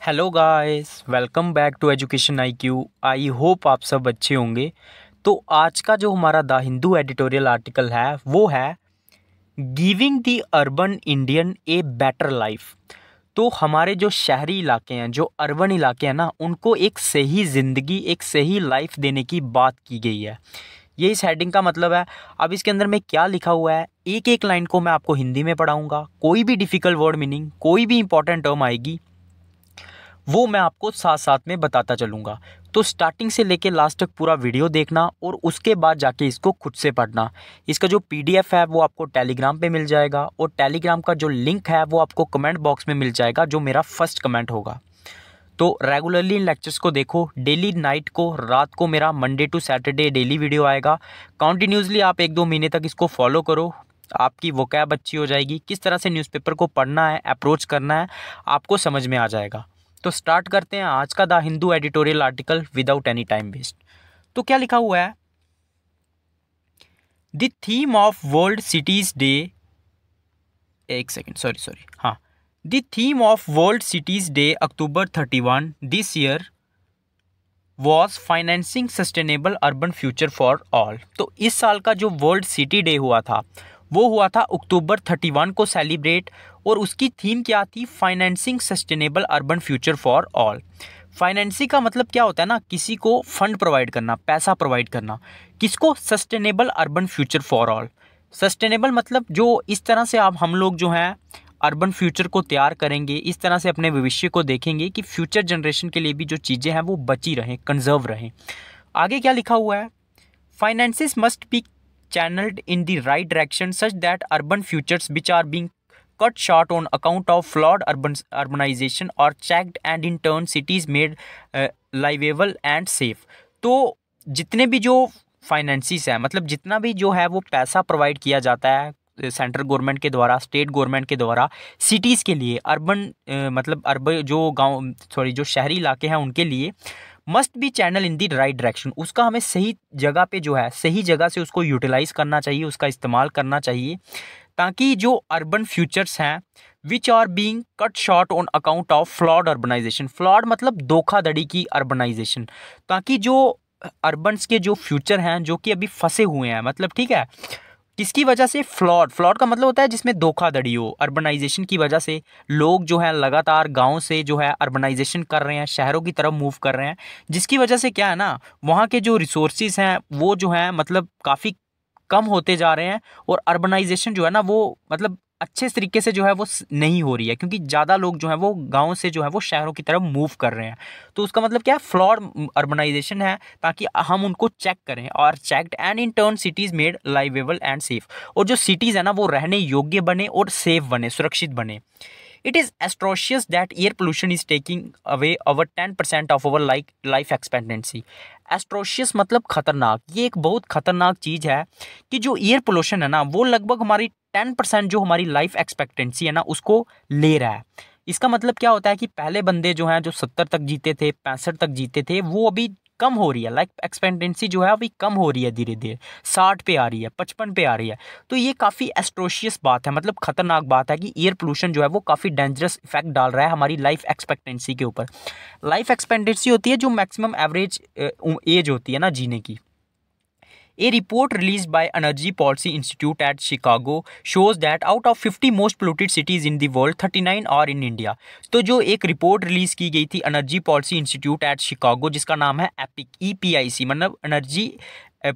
Hello guys, welcome back to education IQ। I hope आप सब अच्छे होंगे। तो आज का जो हमारा द हिंदू एडिटोरियल आर्टिकल है वो है giving the urban Indian a better life. तो हमारे जो शहरी इलाके हैं, जो अर्बन इलाके हैं ना, उनको एक सही ज़िंदगी, एक सही लाइफ देने की बात की गई है। ये इस हेडिंग का मतलब है। अब इसके अंदर में क्या लिखा हुआ है, एक एक लाइन को मैं आपको हिंदी में पढ़ाऊंगा। कोई भी डिफ़िकल्ट वर्ड मीनिंग, कोई भी इंपॉर्टेंट टर्म आएगी वो मैं आपको साथ साथ में बताता चलूँगा। तो स्टार्टिंग से लेके लास्ट तक पूरा वीडियो देखना और उसके बाद जाके इसको खुद से पढ़ना। इसका जो PDF है वो आपको टेलीग्राम पे मिल जाएगा और टेलीग्राम का जो लिंक है वो आपको कमेंट बॉक्स में मिल जाएगा, जो मेरा फर्स्ट कमेंट होगा। तो रेगुलरली इन लेक्चर्स को देखो। डेली नाइट को, रात को मेरा Monday to Saturday daily video आएगा। कंटिन्यूसली आप 1-2 महीने तक इसको फॉलो करो। आपकी वोकैब अच्छी हो जाएगी। किस तरह से न्यूज़पेपर को पढ़ना है, अप्रोच करना है, आपको समझ में आ जाएगा। तो स्टार्ट करते हैं आज का the Hindu editorial article without any time waste. तो क्या लिखा हुआ है, the theme of world cities day, एक सेकेंड, सॉरी हाँ, the theme of world cities day October 31 this year was financing sustainable urban future for all. तो इस साल का जो वर्ल्ड सिटी डे हुआ था वो हुआ था October 31 को सेलिब्रेट, और उसकी थीम क्या थी, financing sustainable urban future for all. Financing का मतलब क्या होता है ना, किसी को फंड प्रोवाइड करना, पैसा प्रोवाइड करना। किसको? Sustainable urban future for all. Sustainable मतलब जो इस तरह से आप हम लोग जो हैं अर्बन फ्यूचर को तैयार करेंगे, इस तरह से अपने भविष्य को देखेंगे कि फ्यूचर जनरेशन के लिए भी जो चीज़ें हैं वो बची रहें, कंजर्व रहें। आगे क्या लिखा हुआ है, finances must be channeled in the right direction such that urban futures which are being cut short on account of flawed urbanization are checked and in turn cities made livable and safe। तो जितने भी जो finances है, मतलब जितना भी जो है वो पैसा प्रोवाइड किया जाता है सेंट्रल गवर्नमेंट के द्वारा, स्टेट गवर्नमेंट के द्वारा सिटीज़ के लिए, अर्बन मतलब अर्बन जो गांव, सॉरी जो शहरी इलाके हैं उनके लिए, must be channel in the right direction. उसका हमें सही जगह पे जो है, सही जगह से उसको यूटिलाइज करना चाहिए, उसका इस्तेमाल करना चाहिए, ताकि जो अर्बन फ्यूचर्स हैं which are being cut short on account of flawed urbanization. Flawed मतलब धोखाधड़ी की अर्बनाइजेशन, ताकि जो अर्बन्स के जो फ्यूचर हैं जो कि अभी फंसे हुए हैं, मतलब ठीक है, किसकी वजह से? फ्लॉड। फ्लॉड का मतलब होता है जिसमें धोखाधड़ी हो। अर्बनाइजेशन की वजह से लोग जो है लगातार गांव से जो है अर्बनाइजेशन कर रहे हैं, शहरों की तरफ मूव कर रहे हैं, जिसकी वजह से क्या है ना, वहाँ के जो रिसोर्सेज हैं वो जो है मतलब काफ़ी कम होते जा रहे हैं, और अर्बनाइजेशन जो है ना वो मतलब अच्छे तरीके से जो है वो नहीं हो रही है, क्योंकि ज़्यादा लोग जो है वो गांव से जो है वो शहरों की तरफ मूव कर रहे हैं। तो उसका मतलब क्या है, फ्लॉड अर्बनाइजेशन है, ताकि हम उनको चेक करें, और checked and in turn cities made liveable and safe. और जो सिटीज़ है ना वो रहने योग्य बने और सेफ बने, सुरक्षित बने। It is atrocious that air pollution is taking away our 10% of our life expectancy। एस्ट्रोशियस मतलब खतरनाक। ये एक बहुत खतरनाक चीज़ है कि जो एयर पोल्यूशन है ना वो लगभग हमारी 10% जो हमारी लाइफ एक्सपेक्टेंसी है ना उसको ले रहा है। इसका मतलब क्या होता है कि पहले बंदे जो हैं जो 70 तक जीते थे, 65 तक जीते थे, वो अभी कम हो रही है। लाइफ एक्सपेक्टेंसी जो है अभी कम हो रही है, धीरे धीरे 60 पे आ रही है, 55 पे आ रही है। तो ये काफ़ी एस्ट्रोशियस बात है, मतलब खतरनाक बात है कि एयर पोल्यूशन जो है वो काफ़ी डेंजरस इफेक्ट डाल रहा है हमारी लाइफ एक्सपेक्टेंसी के ऊपर। लाइफ एक्सपेक्टेंसी होती है जो मैक्सिमम एवरेज एज होती है ना जीने की। A report released by Energy Policy Institute at Chicago shows that out of 50 most polluted cities in the world, 39 are in India। तो जो एक रिपोर्ट रिलीज की गई थी energy policy institute eight Chicago, जिसका नाम है एपिक, EPIC मतलब energy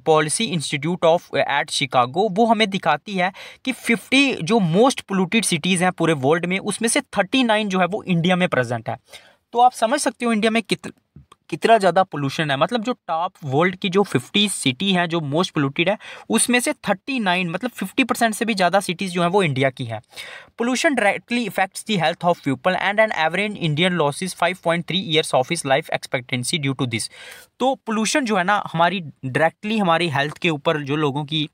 policy institute of eight Chicago, वो हमें दिखाती है कि 50 जो मोस्ट पोल्यूटेड सिटीज़ हैं पूरे वर्ल्ड में, उसमें से 39 जो है वो इंडिया में प्रेजेंट है। तो आप समझ सकते हो इंडिया में कितना ज़्यादा पोल्यूशन है। मतलब जो टॉप वर्ल्ड की जो 50 सिटी हैं जो मोस्ट पोल्यूटेड है, उसमें से 39 मतलब 50% से भी ज़्यादा सिटीज़ जो हैं वो इंडिया की है। Pollution directly effects the health of people and an average Indian losses 5.3 years of his life expectancy due to this. तो पोल्यूशन जो है ना हमारी डायरेक्टली हमारी हेल्थ के ऊपर, जो लोगों की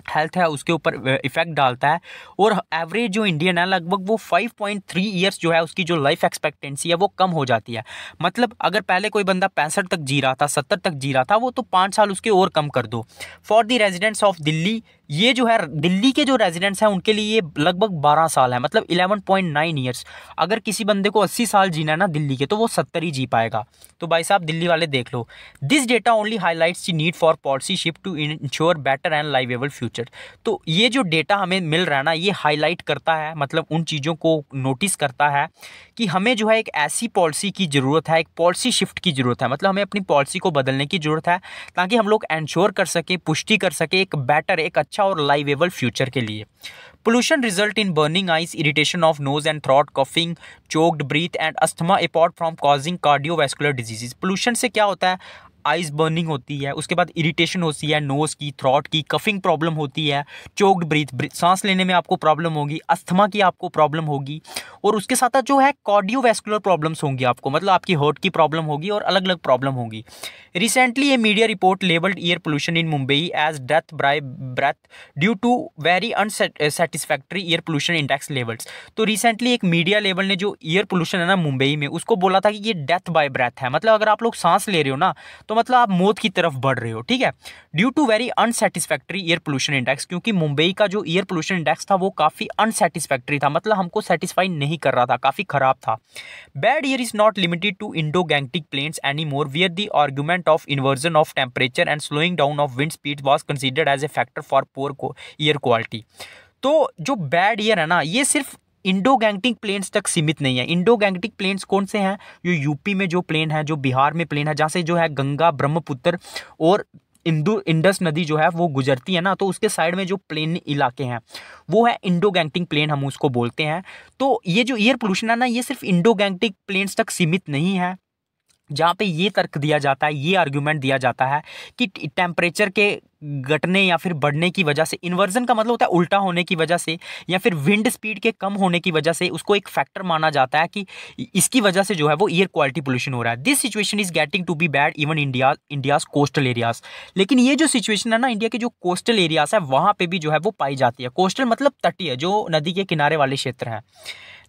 हेल्थ है उसके ऊपर इफेक्ट डालता है, और एवरेज जो इंडियन है लगभग वो 5.3 ईयर्स जो है उसकी जो लाइफ एक्सपेक्टेंसी है वो कम हो जाती है। मतलब अगर पहले कोई बंदा 65 तक जी रहा था, 70 तक जी रहा था, वो तो 5 साल उसके और कम कर दो। For the residents of Delhi ये जो है दिल्ली के जो रेजिडेंट्स हैं उनके लिए ये लगभग 12 साल है, मतलब 11.9 ईयर्स। अगर किसी बंदे को 80 साल जीना है ना दिल्ली के, तो वो 70 ही जी पाएगा। तो भाई साहब दिल्ली वाले देख लो। This data only highlights the need for policy shift to ensure better and liveable future. तो ये जो डेटा हमें मिल रहा है ना, ये हाईलाइट करता है, मतलब उन चीज़ों को नोटिस करता है कि हमें जो है एक ऐसी पॉलिसी की ज़रूरत है, एक पॉलिसी शिफ्ट की ज़रूरत है, मतलब हमें अपनी पॉलिसी को बदलने की ज़रूरत है, ताकि हम लोग इंश्योर कर सकें, पुष्टि कर सकें एक बेटर, एक अच्छा और लाइवेबल फ्यूचर के लिए। Pollution result in burning eyes, irritation of nose and throat, coughing, choked breath and asthma apart from causing cardiovascular diseases। Pollution से क्या होता है, आइज बर्निंग होती है, उसके बाद इरिटेशन होती है नोज़ की, थ्रॉट की, कफिंग प्रॉब्लम होती है, चोक्ड ब्रीथ, सांस लेने में आपको प्रॉब्लम होगी, अस्थमा की आपको प्रॉब्लम होगी, और उसके साथ जो है कार्डियोवैस्कुलर प्रॉब्लम्स होंगी आपको, मतलब आपकी हार्ट की प्रॉब्लम होगी और अलग अलग प्रॉब्लम होगी। Recently a media report labelled air pollution in Mumbai as death by breath due to very unsatisfactory air pollution index levels. तो रिसेंटली एक मीडिया लेवल ने जो एयर पोल्यूशन है ना मुंबई में, उसको बोला था कि ये डेथ बाय ब्रेथ है, मतलब अगर आप लोग सांस ले रहे हो ना, तो मतलब आप मौत की तरफ बढ़ रहे हो, ठीक है। Due to very unsatisfactory air pollution index, क्योंकि मुंबई का जो एयर पोल्यूशन इंडेक्स था वो काफ़ी अनसेटिस्फैक्ट्री था, मतलब हमको सेटिस्फाई नहीं कर रहा था, काफ़ी खराब था। Bad air is not limited to Indo Gangetic plains any more, where the argument of inversion of temperature and slowing down of wind speed was considered as a factor for poor air quality. तो जो bad air है ना, ये सिर्फ Indo Gangetic planes तक सीमित नहीं है। इंडो गैंगटिक प्लेन्स कौन से हैं, जो यूपी में जो प्लेन है, जो बिहार में प्लेन है, जहाँ से जो है गंगा, ब्रह्मपुत्र और इंडस नदी जो है वो गुजरती है ना, तो उसके साइड में जो प्लेन इलाके हैं वो है इंडो गैंगटिक प्लेन, हम उसको बोलते हैं। तो ये जो एयर पोल्यूशन है ना, ये सिर्फ इंडो गैंगटिक प्लेन्स तक सीमित नहीं है, जहाँ पे ये तर्क दिया जाता है, ये आर्ग्यूमेंट दिया जाता है कि टेम्परेचर के घटने या फिर बढ़ने की वजह से, इन्वर्जन का मतलब होता है उल्टा होने की वजह से, या फिर विंड स्पीड के कम होने की वजह से, उसको एक फैक्टर माना जाता है कि इसकी वजह से जो है वो एयर क्वालिटी पोल्यूशन हो रहा है। This situation is getting to be bad even India's coastal areas. लेकिन ये जो सिचुएशन है ना, इंडिया के जो कोस्टल एरियाज है वहाँ पे भी जो है वो पाई जाती है। कोस्टल मतलब तटीय, जो नदी के किनारे वाले क्षेत्र हैं।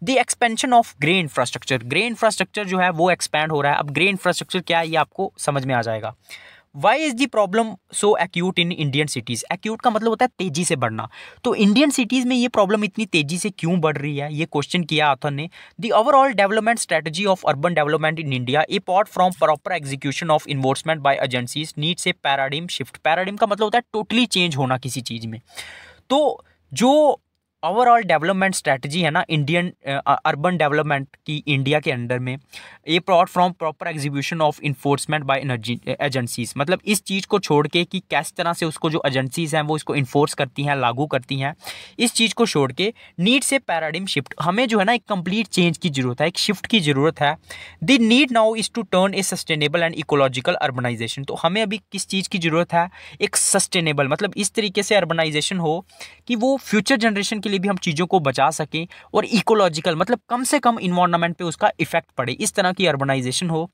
The expansion of grey infrastructure, grey infrastructure जो है वो एक्सपैंड हो रहा है। अब ग्रे इंफ्रास्ट्रक्चर क्या है ये आपको समझ में आ जाएगा। Why is the problem so acute in Indian cities. Acute का मतलब होता है तेजी से बढ़ना। तो इंडियन सिटीज़ में ये प्रॉब्लम इतनी तेजी से क्यों बढ़ रही है, ये क्वेश्चन किया ऑथर ने। The overall development strategy of urban development in India apart from proper execution of enforcement by agencies needs a paradigm shift. Paradigm का मतलब होता है टोटली चेंज होना किसी चीज़ में। तो जो ओवरऑल डेवलपमेंट स्ट्रैटेजी है ना इंडियन अर्बन डेवलपमेंट की इंडिया के अंडर में, ये plot from proper execution of enforcement by agencies, मतलब इस चीज़ को छोड़ के कि किस तरह से उसको जो एजेंसीज हैं वो इसको इन्फोर्स करती हैं, लागू करती हैं, इस चीज़ को छोड़ के नीड से पैराडिम शिफ्ट, हमें जो है ना एक कंप्लीट चेंज की जरूरत है, एक शिफ्ट की ज़रूरत है। The need now is to turn a sustainable and ecological urbanization. तो हमें अभी किस चीज़ की ज़रूरत है, एक सस्टेनेबल, मतलब इस तरीके से अर्बनाइजेशन हो कि वो फ्यूचर जनरेशन के लिए भी हम चीज़ों को बचा सकें, और इकोलॉजिकल मतलब कम से कम इन्वायरमेंट पे उसका इफेक्ट पड़े, इस तरह की अर्बनाइजेशन हो,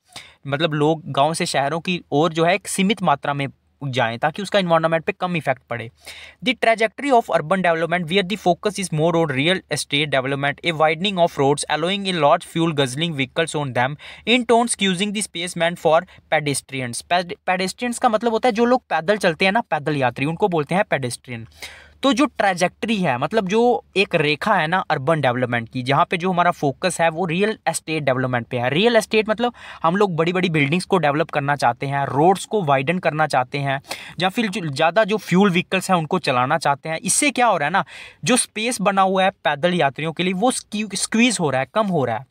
मतलब लोग गांव से शहरों की ओर जो है एक सीमित मात्रा में जाएं ताकि उसका इन्वायरमेंट पे कम इफेक्ट पड़े। The trajectory of urban development where the focus is more on real estate development, a widening of roads allowing in large fuel guzzling vehicles on them in turns using the space meant for pedestrians. Pedestrians का मतलब होता है जो लोग पैदल चलते हैं ना, पैदल यात्री, उनको बोलते हैं पेडेस्ट्रियन। तो जो ट्रैजेक्टरी है, मतलब जो एक रेखा है ना अर्बन डेवलपमेंट की, जहाँ पे जो हमारा फोकस है वो रियल एस्टेट डेवलपमेंट पे है। रियल एस्टेट मतलब हम लोग बड़ी बड़ी बिल्डिंग्स को डेवलप करना चाहते हैं, रोड्स को वाइडन करना चाहते हैं, या फिर जो ज़्यादा जो फ्यूल व्हीकल्स हैं उनको चलाना चाहते हैं। इससे क्या हो रहा है ना, जो स्पेस बना हुआ है पैदल यात्रियों के लिए वो स्क्वीज हो रहा है, कम हो रहा है।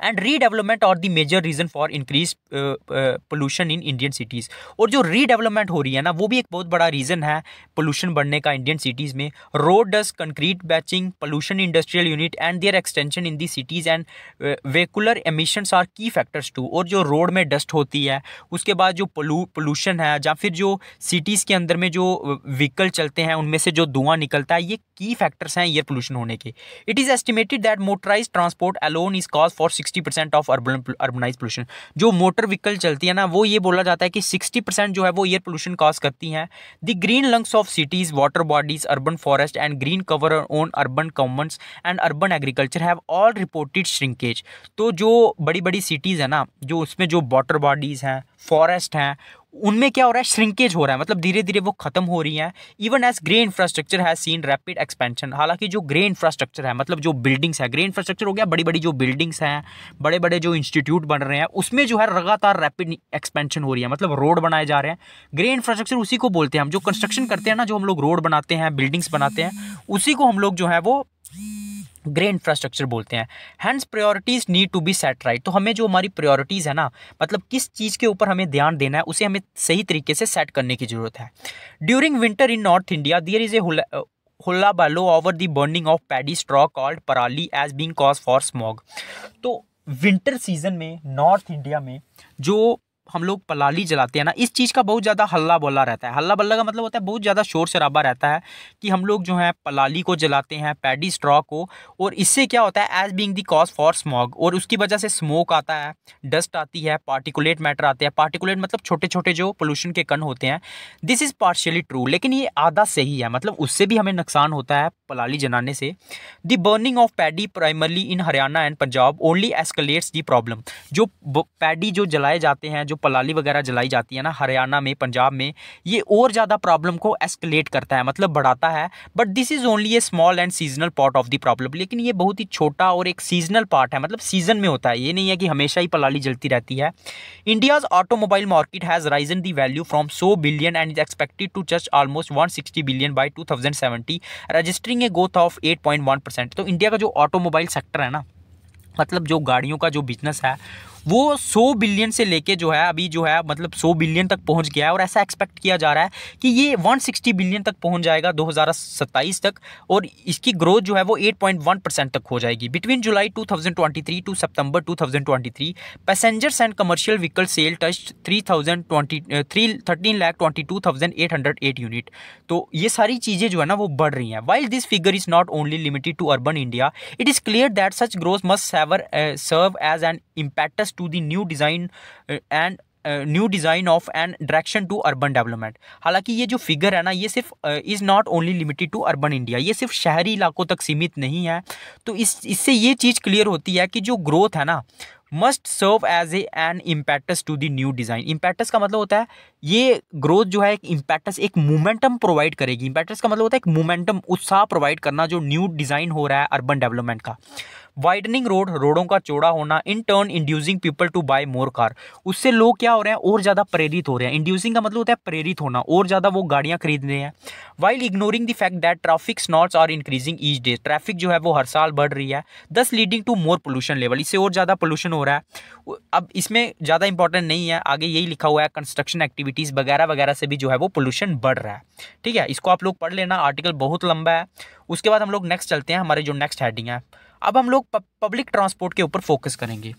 And redevelopment are the major reason for increase pollution in Indian cities. और जो रीडेवलपमेंट हो रही है ना वो भी एक बहुत बड़ा रीज़न है पोल्यूशन बढ़ने का इंडियन सिटीज़ में। Road dust, concrete batching, pollution industrial unit and their extension in the cities and vehicular emissions are key factors too. और जो रोड में डस्ट होती है, उसके बाद जो पोल्यूशन है, या फिर जो सिटीज़ के अंदर में जो व्हीकल चलते हैं उनमें से जो धुआं निकलता है, ये की फैक्टर्स हैं एयर पोल्यूशन होने के। It is estimated that motorise transport alone is cause for 60% of urbanise pollution. जो मोटर व्हीकल चलती है ना, वो ये बोला जाता है कि 60% जो है वो एयर पोल्यूशन कॉज करती हैं। The green lungs of cities, water bodies, urban forest and green cover on urban Commons and urban agriculture have all reported shrinkage. तो जो बड़ी बड़ी सिटीज़ है ना, जो उसमें जो वाटर बॉडीज़ हैं, फॉरेस्ट हैं, उनमें क्या हो रहा है, श्रिंकेज हो रहा है, मतलब धीरे धीरे वो खत्म हो रही हैं। Even as grey infrastructure has seen rapid expansion, हालांकि जो ग्रे इंफ्रास्ट्रक्चर है, मतलब जो बिल्डिंग्स है, ग्रे इंफ्रास्ट्रक्चर हो गया बड़ी बड़ी जो बिल्डिंग्स हैं, बड़े बड़े जो इंस्टीट्यूट बन रहे हैं, उसमें जो है लगातार रैपिड एक्सपेंशन हो रही है, मतलब रोड बनाए जा रहे हैं। ग्रे इंफ्रास्ट्रक्चर उसी को बोलते हैं, हम जो कंस्ट्रक्शन करते हैं ना, जो हम लोग रोड बनाते हैं, बिल्डिंग्स बनाते हैं, उसी को हम लोग जो है वो ग्रे इंफ्रास्ट्रक्चर बोलते हैं। Hence priorities need to be set right, तो हमें जो हमारी प्रायोरिटीज है ना, मतलब किस चीज़ के ऊपर हमें ध्यान देना है, उसे हमें सही तरीके से सेट करने की जरूरत है। During winter in north India there is a hullabaloo over the burning of paddy straw called parali as being cause for smog. तो विंटर सीजन में नॉर्थ इंडिया में जो हम लोग पलाली जलाते हैं ना, इस चीज़ का बहुत ज़्यादा हल्ला बोला रहता है। हल्ला बल्ला का मतलब होता है बहुत ज़्यादा शोर शराबा रहता है कि हम लोग जो है पलाली को जलाते हैं, पैडी स्ट्रॉ को, और इससे क्या होता है, as being the cause for smog, और उसकी वजह से स्मोक आता है, डस्ट आती है, पार्टिकुलेट मैटर आते हैं। पार्टिकुलेट मतलब छोटे छोटे जो पोल्यूशन के कण होते हैं। दिस इज़ पार्शियली ट्रू, लेकिन ये आधा सही है, मतलब उससे भी हमें नुकसान होता है पलाली जलाने से। The burning of paddy primarily in Haryana and Punjab only escalates the problem. जो पैडी जो जलाए जाते हैं, जो पलाली वगैरह जलाई जाती है ना हरियाणा में, पंजाब में, ये और ज़्यादा प्रॉब्लम को एस्केलेट करता है, मतलब बढ़ाता है। But this is only A small and seasonal part of the problem, लेकिन ये बहुत ही छोटा और एक सीजनल पार्ट है, मतलब सीजन में होता है, ये नहीं है कि हमेशा ही पलाली जलती रहती है। India's automobile market has risen the value from 100 billion and is expected to touch almost 160 billion by 2070, registering a growth of 8.1%। तो इंडिया का जो ऑटोमोबाइल सेक्टर है ना, मतलब जो गाड़ियों का जो बिजनेस है, वो 100 बिलियन से लेके जो है अभी जो है मतलब 100 बिलियन तक पहुंच गया है, और ऐसा एक्सपेक्ट किया जा रहा है कि ये 160 बिलियन तक पहुंच जाएगा 2027 तक, और इसकी ग्रोथ जो है वो 8.1% तक हो जाएगी। Between July 2023 to September 2023 passengers and commercial vehicle sale touch 13,22,808 unit. तो ये सारी चीज़ें जो है ना वो बढ़ रही हैं। While this figure is not only limited to urban India, it is clear that such growth must serve as an impetus to the new design and new design of and direction to urban development. हालांकि ये जो figure है ना, ये सिर्फ is not only limited to urban India, ये सिर्फ शहरी इलाकों तक सीमित नहीं है। तो इससे ये चीज़ क्लियर होती है कि जो ग्रोथ है ना must serve as an impetus to the new design. Impetus का मतलब होता है ये ग्रोथ जो है, एक इम्पैक्टस एक मोमेंटम प्रोवाइड करेगी। इम्पैक्टस का मतलब होता है एक मोमेंटम, उत्साह प्रोवाइड करना जो न्यू डिज़ाइन हो रहा है अर्बन डेवलपमेंट का। वाइडनिंग रोड, रोडों का चौड़ा होना, in turn inducing people to buy more car, उससे लोग क्या हो रहे हैं और ज़्यादा प्रेरित हो रहे हैं। इंड्यूसिंग का मतलब होता है प्रेरित होना, और ज़्यादा वो गाड़ियाँ खरीद रहे हैं। While ignoring the fact that traffic snarls are increasing each day, traffic जो है वो हर साल बढ़ रही है, thus leading to more pollution level, इससे और ज़्यादा पोल्यूशन हो रहा है। अब इसमें ज़्यादा इंपॉर्टेंट नहीं है, आगे यही लिखा हुआ है कंस्ट्रक्शन एक्टिविटीज़ वगैरह वगैरह से भी जो है वो पोल्यूशन बढ़ रहा है। ठीक है, इसको आप लोग पढ़ लेना, आर्टिकल बहुत लंबा है। उसके बाद हम लोग नेक्स्ट चलते हैं, हमारे जो नेक्स्ट हेडिंग है, अब हम लोग पब्लिक ट्रांसपोर्ट के ऊपर फोकस करेंगे।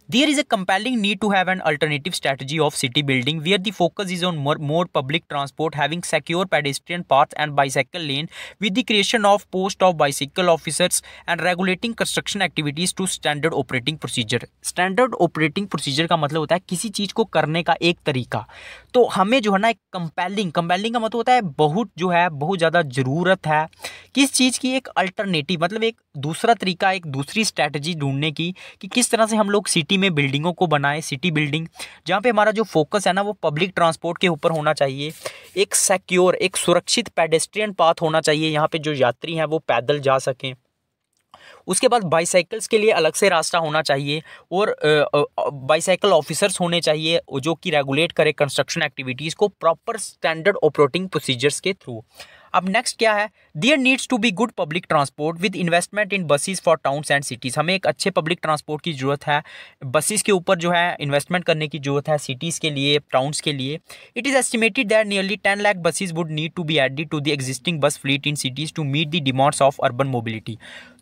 There is a compelling need to have an alternative strategy of city building where the focus is on more public transport, having secure pedestrian paths and bicycle lane, with the creation of post of bicycle officers and regulating construction activities to standard operating procedure. Standard operating procedure का मतलब होता है किसी चीज़ को करने का एक तरीका। तो हमें जो है ना एक कंपेलिंग का मतलब होता है बहुत जो है बहुत ज़्यादा ज़रूरत है किस चीज़ की, एक अल्टरनेटिव, मतलब एक दूसरा तरीका, एक दूसरी स्ट्रैटेजी ढूंढने की कि किस तरह से हम लोग सिटी में बिल्डिंगों को बनाए, सिटी बिल्डिंग जहाँ पे हमारा जो फोकस है ना वो पब्लिक ट्रांसपोर्ट के ऊपर होना चाहिए। एक सिक्योर, एक सुरक्षित पेडेस्ट्रियन पाथ होना चाहिए, यहाँ पे जो यात्री हैं वो पैदल जा सकें। उसके बाद बाईसाइकिल्स के लिए अलग से रास्ता होना चाहिए, और बाईसाइकिल ऑफिसर्स होने चाहिए जो कि रेगुलेट करे कंस्ट्रक्शन एक्टिविटीज़ को प्रॉपर स्टैंडर्ड ऑपरेटिंग प्रोसीजर्स के थ्रू। अब नेक्स्ट क्या है, there needs to be good public transport with investment in buses for towns and cities. हमें एक अच्छे पब्लिक ट्रांसपोर्ट की ज़रूरत है, बसेस के ऊपर जो है इन्वेस्टमेंट करने की ज़रूरत है, सिटीज़ के लिए, टाउन्स के लिए। It is estimated that nearly 10 lakh buses would need to be added to the existing bus fleet in cities to meet the demands of urban mobility.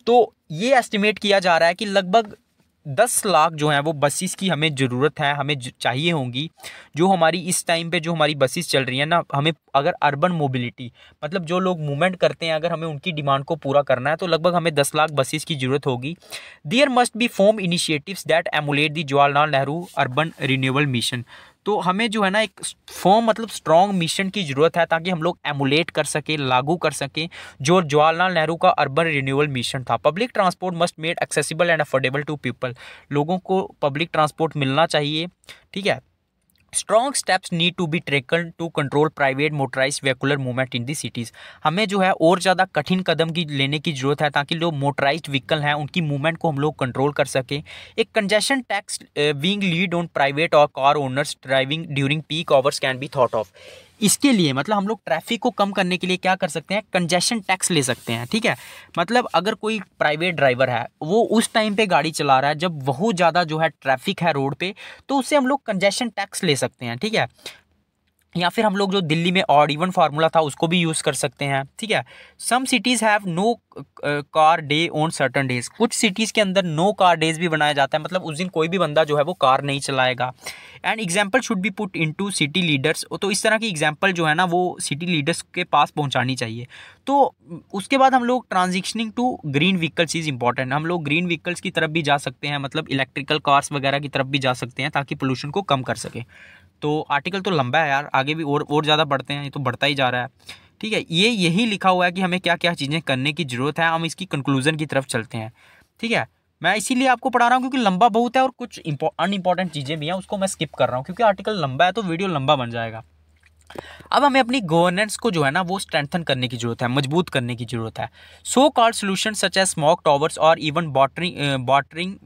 तो ये एस्टिमेट किया जा रहा है कि लगभग 10 लाख जो हैं वो बसेस की हमें ज़रूरत है, हमें चाहिए होंगी, जो हमारी इस टाइम पे जो हमारी बसेस चल रही हैं ना, हमें अगर अर्बन मोबिलिटी मतलब जो लोग मूवमेंट करते हैं, अगर हमें उनकी डिमांड को पूरा करना है तो लगभग हमें 10 लाख बसेस की ज़रूरत होगी। There must be form initiatives that emulate the Jawaharlal Nehru urban renewal mission. तो हमें जो है ना एक फॉर्म मतलब स्ट्रॉन्ग मिशन की ज़रूरत है ताकि हम लोग एमुलेट कर सकें, लागू कर सकें जो जवाहरलाल नेहरू का अर्बन रिन्यूअल मिशन था। Public transport must made accessible and affordable to people. लोगों को पब्लिक ट्रांसपोर्ट मिलना चाहिए, ठीक है, strong steps need to be taken to control private motorise vehicular movement in the cities. हमें जो है और ज़्यादा कठिन कदम की लेने की ज़रूरत है ताकि जो मोटराइज्ड व्हीकल हैं उनकी मूवमेंट को हम लोग कंट्रोल कर सकें। एक congestion tax being levied on private और car owners driving during peak hours can be thought of. इसके लिए मतलब हम लोग ट्रैफिक को कम करने के लिए क्या कर सकते हैं, कंजेशन टैक्स ले सकते हैं। ठीक है, मतलब अगर कोई प्राइवेट ड्राइवर है वो उस टाइम पे गाड़ी चला रहा है जब बहुत ज़्यादा जो है ट्रैफिक है रोड पे, तो उससे हम लोग कंजेशन टैक्स ले सकते हैं। ठीक है, या फिर हम लोग जो दिल्ली में ऑड इवन फार्मूला था उसको भी यूज़ कर सकते हैं। ठीक है, some cities have no car day on certain days. कुछ सिटीज़ के अंदर नो कार डेज भी बनाया जाता है, मतलब उस दिन कोई भी बंदा जो है वो कार नहीं चलाएगा। And example should be put into city leaders. तो इस तरह की एग्जाम्पल जो है ना वो सिटी लीडर्स के पास पहुंचानी चाहिए। तो उसके बाद हम लोग transitioning to green vehicles is important. हम लोग ग्रीन व्हीकल्स की तरफ भी जा सकते हैं, मतलब इलेक्ट्रिकल कार्स वगैरह की तरफ भी जा सकते हैं ताकि पोल्यूशन को कम कर सके। तो आर्टिकल तो लंबा है यार, आगे भी और ज़्यादा बढ़ते हैं, ये तो बढ़ता ही जा रहा है। ठीक है, ये यही लिखा हुआ है कि हमें क्या क्या चीज़ें करने की ज़रूरत है। हम इसकी कंक्लूजन की तरफ चलते हैं। ठीक है, मैं इसीलिए आपको पढ़ा रहा हूँ क्योंकि लंबा बहुत है और कुछ अनइम्पॉर्टेंट चीज़ें भी हैं, उसको मैं स्किप कर रहा हूँ क्योंकि आर्टिकल लंबा है तो वीडियो लंबा बन जाएगा। अब हमें अपनी गवर्नेंस को जो है ना वो स्ट्रेंथन करने की जरूरत है, मजबूत करने की जरूरत है। So called solution such as smoke towers और even watering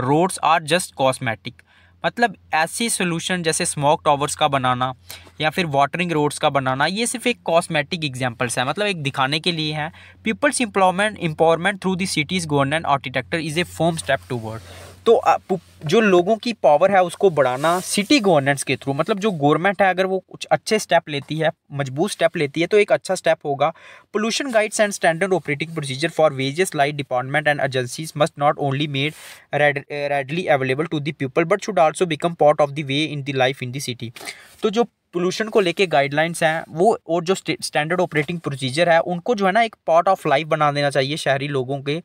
roads are just cosmetic. मतलब ऐसी सोल्यूशन जैसे स्मोक टॉवर्स का बनाना या फिर वाटरिंग रोड्स का बनाना, ये सिर्फ एक कॉस्मेटिक एग्जांपल्स है, मतलब एक दिखाने के लिए है। People's empowerment through the cities governance architecture is a firm step toward. तो जो लोगों की पावर है उसको बढ़ाना सिटी गवर्नेंस के थ्रू, मतलब जो गवर्नमेंट है अगर वो कुछ अच्छे स्टेप लेती है, मजबूत स्टेप लेती है तो एक अच्छा स्टेप होगा। Pollution guides and standard operating procedure for various light department and agencies must not only made readily available to the people but should also become part of the way in the life in the city। तो जो pollution को लेके guidelines हैं वो और जो standard operating procedure है उनको जो है ना एक पार्ट ऑफ लाइफ बना देना चाहिए शहरी लोगों के।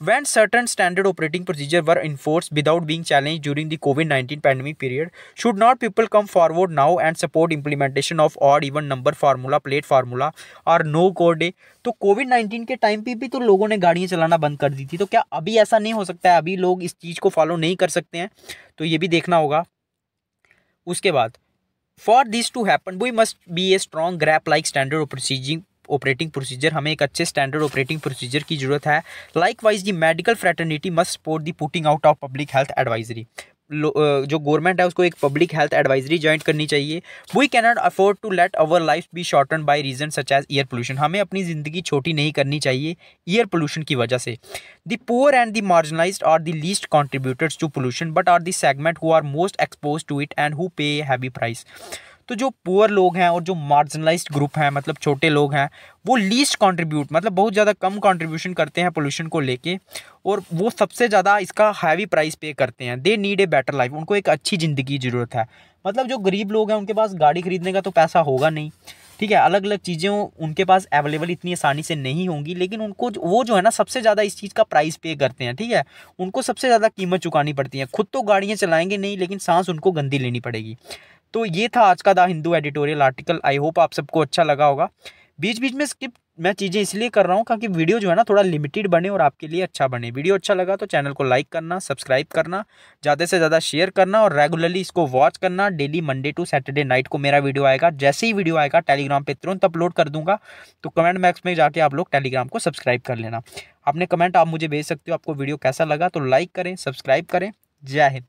When certain standard operating procedure were enforced without being challenged during the COVID-19 pandemic period, should not people come forward now and support implementation of odd even number formula, plate formula और no code day? तो कोविड-19 के time पे भी तो लोगों ने गाड़ियाँ चलाना बंद कर दी थी, तो क्या अभी ऐसा नहीं हो सकता है, अभी लोग इस चीज़ को फॉलो नहीं कर सकते हैं? तो ये भी देखना होगा। उसके बाद for this to happen we must be a strong grip like standard operating procedure. हमें एक अच्छे स्टैंडर्ड ऑपरेटिंग प्रोसीजर की जरूरत है। Likewise the medical fraternity must support the putting out of public health advisory. जो गवर्नमेंट है उसको एक पब्लिक हेल्थ एडवाइजरी ज्वाइंट करनी चाहिए। We cannot afford to let our life be shorten by reason such as air pollution. हमें अपनी ज़िंदगी छोटी नहीं करनी चाहिए एयर पोल्यूशन की वजह से। The poor and the marginalised are the least contributors to pollution but are the segment who are most expose to it and who pay heavy price. तो जो पुअर लोग हैं और जो मार्जिनलाइज्ड ग्रुप हैं, मतलब छोटे लोग हैं, वो लीस्ट कंट्रीब्यूट मतलब बहुत ज़्यादा कम कंट्रीब्यूशन करते हैं पोल्यूशन को लेके और वो सबसे ज़्यादा इसका हैवी प्राइस पे करते हैं। They need a better life. उनको एक अच्छी ज़िंदगी की ज़रूरत है। मतलब जो गरीब लोग हैं उनके पास गाड़ी खरीदने का तो पैसा होगा नहीं, ठीक है, अलग अलग चीज़ें उनके पास अवेलेबल इतनी आसानी से नहीं होंगी, लेकिन उनको वो जो है ना सबसे ज़्यादा इस चीज़ का प्राइस पे करते हैं। ठीक है, उनको सबसे ज़्यादा कीमत चुकानी पड़ती है। खुद तो गाड़ियाँ चलाएंगे नहीं लेकिन सांस उनको गंदी लेनी पड़ेगी। तो ये था आज का the Hindu editorial article. I hope आप सबको अच्छा लगा होगा। बीच बीच में स्किप मैं चीज़ें इसलिए कर रहा हूँ ताकि वीडियो जो है ना थोड़ा लिमिटेड बने और आपके लिए अच्छा बने। वीडियो अच्छा लगा तो चैनल को लाइक करना, सब्सक्राइब करना, ज़्यादा से ज़्यादा शेयर करना और रेगुलरली इसको वॉच करना। Daily Monday to Saturday night को मेरा वीडियो आएगा। जैसे ही वीडियो आएगा टेलीग्राम पे तुरंत अपलोड कर दूंगा, तो कमेंट बॉक्स में जाके आप लोग टेलीग्राम को सब्सक्राइब कर लेना। अपने कमेंट आप मुझे भेज सकते हो, आपको वीडियो कैसा लगा, तो लाइक करें, सब्सक्राइब करें। जय हिंद।